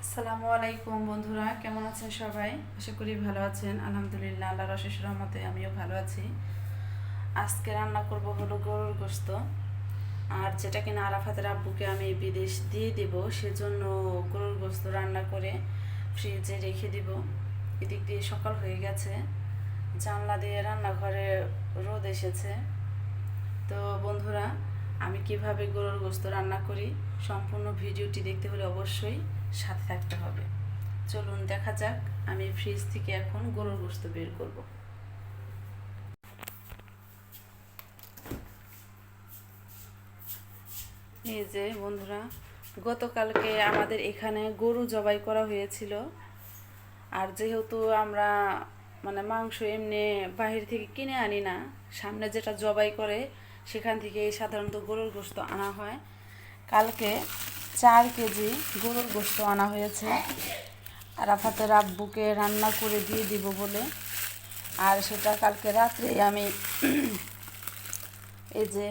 আসসালামু আলাইকুম বন্ধুরা, কেমন আছেন সবাই? আশা করি ভালো আছেন। আলহামদুলিল্লাহ, আল্লাহর অশেষ রহমতে আমিও ভালো আছি। আজকে রান্না করব হলো গরুর গোশত, আর যেটা কিনা আরাফাতের আব্বুকে আমি বিদেশ দিয়ে দেব, সেজন্য গরুর গোশত রান্না করে ফ্রিজে রেখে দিব। এদিক দিয়ে সকাল হয়ে গেছে, জানলা দিয়ে রান্নাঘরে রোদ এসেছে। তো বন্ধুরা, আমি কিভাবে গরুর গোশত রান্না করি সম্পূর্ণ ভিডিওটি দেখতে হলে অবশ্যই সাথে থাকতে হবে। চলুন দেখা যাক। আমি ফ্রিজ থেকে এখন গরুর গোশত বের করব। এই যে বন্ধুরা, গতকালকে আমাদের এখানে গরু জবাই করা হয়েছিল। আর যেহেতু আমরা মাংস এমনি বাহির থেকে কিনে আনি না, সামনে যেটা জবাই করে সেখান থেকে সাধারণত গরুর গোশত আনা হয়। কালকে 4 কেজি গরুর গোশত আনা হয়েছে আরাফাতের আব্বুকে রান্না করে দিয়ে দিব বলে। আর সেটা কালকে রাত্রে আমি এই যে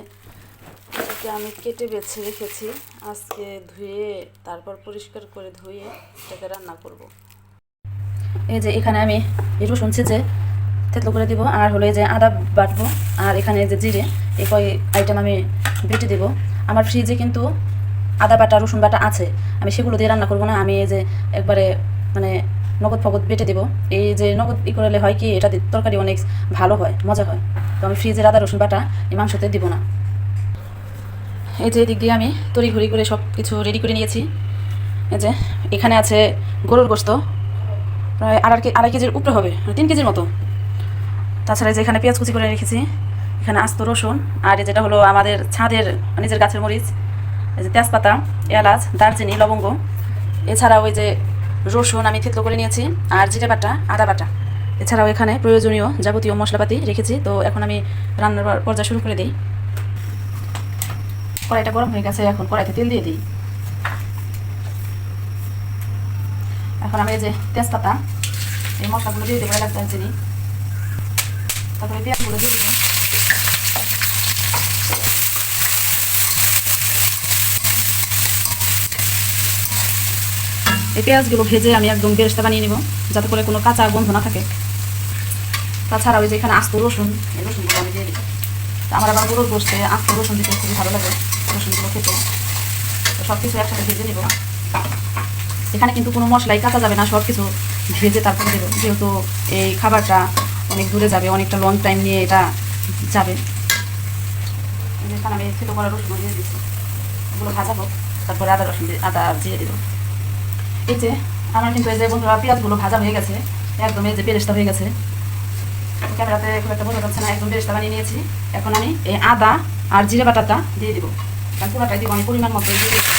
এটাকে আমি কেটে বেছে রেখেছি। আজকে ধুয়ে তারপর পরিষ্কার করে ধুয়ে এটাকে রান্না করব। এই যে এখানে আমি রসুন ছেঁচে থেতলো করে দিব, আর হলো এই যে আদা বাটবো, আর এখানে যে জিরে, এই কয় আইটেম আমি বেটে দেবো। আমার ফ্রিজে কিন্তু আদা বাটা রসুন বাটা আছে, আমি সেগুলো দিয়ে রান্না করবো না। আমি এই যে একবারে নগদ ফগদ বেটে দেবো। এই যে নগদ করলে হয় কি, এটা তরকারি অনেক ভালো হয়, মজা হয়। তো আমি ফ্রিজের আদা রসুন বাটা এই মাংসতে দিব না। এই যে এদিক দিয়ে আমি তড়িঘড়ি করে সব কিছু রেডি করে নিয়েছি। এই যে এখানে আছে গরুর গোশত, প্রায় আড়াই কেজির উপরে হবে, 3 কেজির মতো। তাছাড়া যে এখানে পেঁয়াজ কুচি করে রেখেছি, এখানে আস্ত রসুন, আর যেটা হলো আমাদের ছাদের নিজের গাছের মরিচ, এই যে তেজপাতা, এলাচ, দারচিনি, লবঙ্গ। এছাড়াও ওই যে রসুন আমি থেতলো করে নিয়েছি, আর জিরে বাটা, আদা বাটা। এছাড়াও এখানে প্রয়োজনীয় যাবতীয় মশলাপাতি রেখেছি। তো এখন আমি রান্নার পর্যায়ে শুরু করে দিই। কড়াইটা গরম হয়ে গেছে, এখন কড়াইতে তেল দিয়ে দিই। এখন আমি এই যে তেজপাতা, এই মশলাগুলো দিয়ে দেবো, এলাচ, দারচিনি, তারপরে পেঁয়াজগুলো দিয়ে দেবো। এই পেঁয়াজগুলো ভেজে আমি একদম বেরেস্তা বানিয়ে নিব, যাতে করে কোনো কাঁচা গন্ধ না থাকে। তাছাড়া ওই যে এখানে আস্ত রসুন, এই রসুনগুলো আমি দিয়ে দিব। আমার আবার গরুর গোশতে আস্ত রসুন দিতে খুবই ভালো লাগে, রসুনগুলো খেতে। তো সব কিছু একসাথে ভেজে নিব। এখানে কিন্তু কোনো মশলাই কাঁচা যাবে না, সব কিছু ভেজে তারপরে দেবো, যেহেতু এই খাবারটা অনেক দূরে যাবে, অনেকটা লং টাইম নিয়ে এটা যাবে। এখানে আমি থেতো করা রসুন দিয়ে দিচ্ছি, এগুলো ভাজা হোক, তারপরে আদা রসুন দিয়ে আদা জিরে দেবো। এই যে আমার কিন্তু এই যে বন্ধুরা পেঁয়াজগুলো ভাজা হয়ে গেছে, একদম এই যে বেরেস্তা হয়ে গেছে। ক্যামেরাতে খুব একটা বোঝা যাচ্ছে না, একদম বেরেস্তা বানিয়ে নিয়েছি। এখন আমি এই আদা আর জিরে বাটাটা দিয়ে দেবো, কারণ পুরোটাই দিব আমি পরিমাণ মতো দিয়ে দিচ্ছি।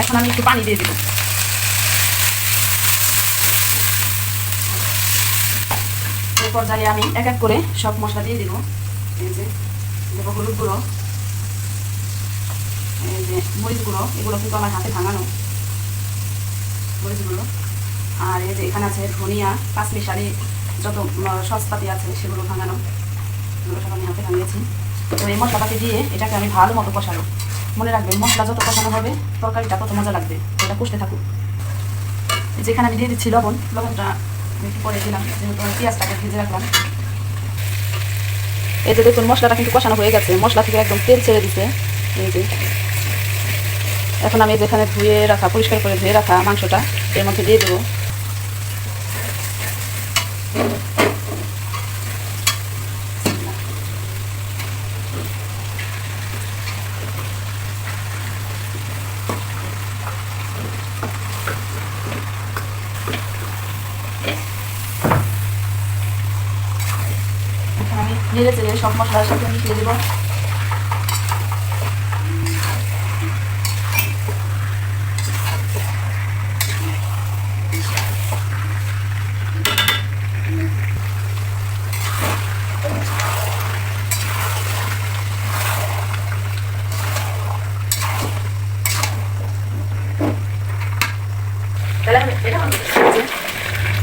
এখন আমি একটু পানি দিয়ে দিব। এই পর্যায়ে আমি এক এক করে সব মশলা দিয়ে দিব। এই যে দেবো হলুদ গুঁড়ো, এই যে মরিচ গুঁড়ো, এগুলো কিন্তু আমার হাতে ভাঙানো মরিচ গুঁড়ো। আর এই যে এখানে আছে ধনিয়া, পাঁচমিশালি, যত সসপাতি আছে সেগুলো ভাঙানো, এগুলো সব আমি হাতে ভাঙিয়েছি। তো এই মশলাপাতি দিয়ে এটাকে আমি ভালো মতো কষাবো। মনে রাখবেন, মশলা যত কষানো হবে তরকারিটা তত মজা লাগবে, এটা কষতে থাকুক। যেখানে আমি দিয়ে দিচ্ছি লবণ, লবণটা আমি একটু পরে দিলাম, যেহেতু আমি পেঁয়াজটাকে ভেজে রাখলাম। এই যে দেখুন মশলাটা কিন্তু কষানো হয়ে গেছে, মশলা থেকে একদম তেল ছেড়ে দিচ্ছে। এই যে এখন আমি যেখানে ধুয়ে রাখা, পরিষ্কার করে ধুয়ে রাখা মাংসটা এর মধ্যে দিয়ে দেবো। এখন আমি নেড়ে চেড়ে সব মশলার সাথে মিশিয়ে দেবো।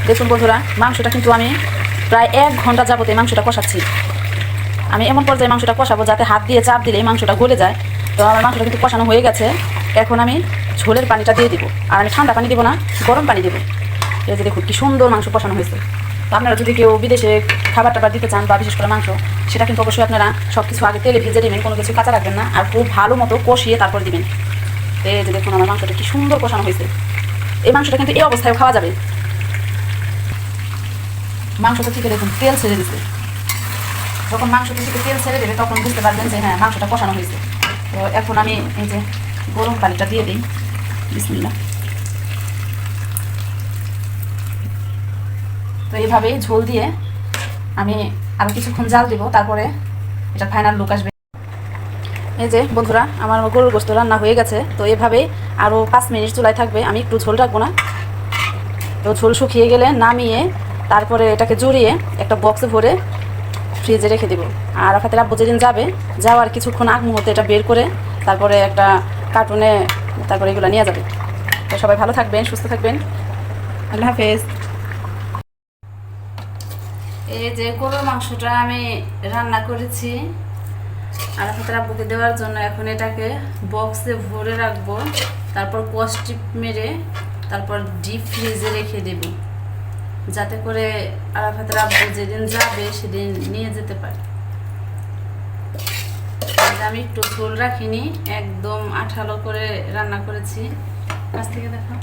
দেখুন বন্ধুরা, মাংসটা কিন্তু আমি প্রায় 1 ঘন্টা যাবতে মাংসটা কষাচ্ছি। আমি এমন পর্যায়ে মাংসটা কষাবো যাতে হাত দিয়ে চাপ দিলে এই মাংসটা গলে যায়। তো আমার মাংসটা কিন্তু কষানো হয়ে গেছে। এখন আমি ঝোলের পানিটা দিয়ে দিব। আর আমি ঠান্ডা পানি দেবো না, গরম পানি দেবো। এই যে দেখুন কি সুন্দর মাংস কষানো হয়েছে। তো আপনারা যদি কেউ বিদেশে খাবার টাবার দিতে চান বা বিশেষ করে মাংস, সেটা কিন্তু অবশ্যই আপনারা সব কিছু আগে তেলে ভেজে দেবেন, কোনো কিছু কাঁচা রাখবেন না, আর খুব ভালো মতো কষিয়ে তারপর দিবেন। তো এই যে দেখুন আমার মাংসটা কি সুন্দর কষানো হয়েছে। এই মাংসটা কিন্তু এই অবস্থায় খাওয়া যাবে। মাংসটা থেকে দেখুন তেল ছেড়ে দিচ্ছে। যখন মাংসটা থেকে তেল ছেড়ে দেবে তখন বুঝতে পারবেন যে হ্যাঁ মাংসটা কষানো হয়েছে। তো এখন আমি এই যে গরম পানিটা দিয়ে দিই। বিসমিল্লাহ। তো এইভাবেই ঝোল দিয়ে আমি আরও কিছুক্ষণ জাল দিব, তারপরে এটা ফাইনাল লুক আসবে। এই যে বন্ধুরা আমার গরুর গোশত রান্না হয়ে গেছে। তো এভাবেই আরও 5 মিনিট চুলায় থাকবে, আমি একটু ঝোল রাখবো না। তো ঝোল শুকিয়ে গেলে নামিয়ে তারপরে এটাকে জড়িয়ে একটা বক্সে ভরে ফ্রিজে রেখে দেবো। আর আরাফাতের আব্বু যেদিন যাবে, যাওয়ার কিছুক্ষণ আগ মুহূর্তে এটা বের করে তারপরে একটা কার্টুনে তারপরে এগুলো নিয়ে যাবে। তো সবাই ভালো থাকবেন, সুস্থ থাকবেন, আল্লাহ হাফেজ। এই যে গরুর মাংসটা আমি রান্না করেছি আরাফাতের আব্বুকে দেওয়ার জন্য। এখন এটাকে বক্সে ভরে রাখবো, তারপর কস্টিপ মেরে তারপর ডিপ ফ্রিজে রেখে দেব, যাতে করে আরাফাতের আব্বু যেদিন যাবে সেদিন নিয়ে যেতে পারে। আমি একটু ঝোল রাখিনি, একদম আঠালো করে রান্না করেছি। কাছ থেকে দেখা।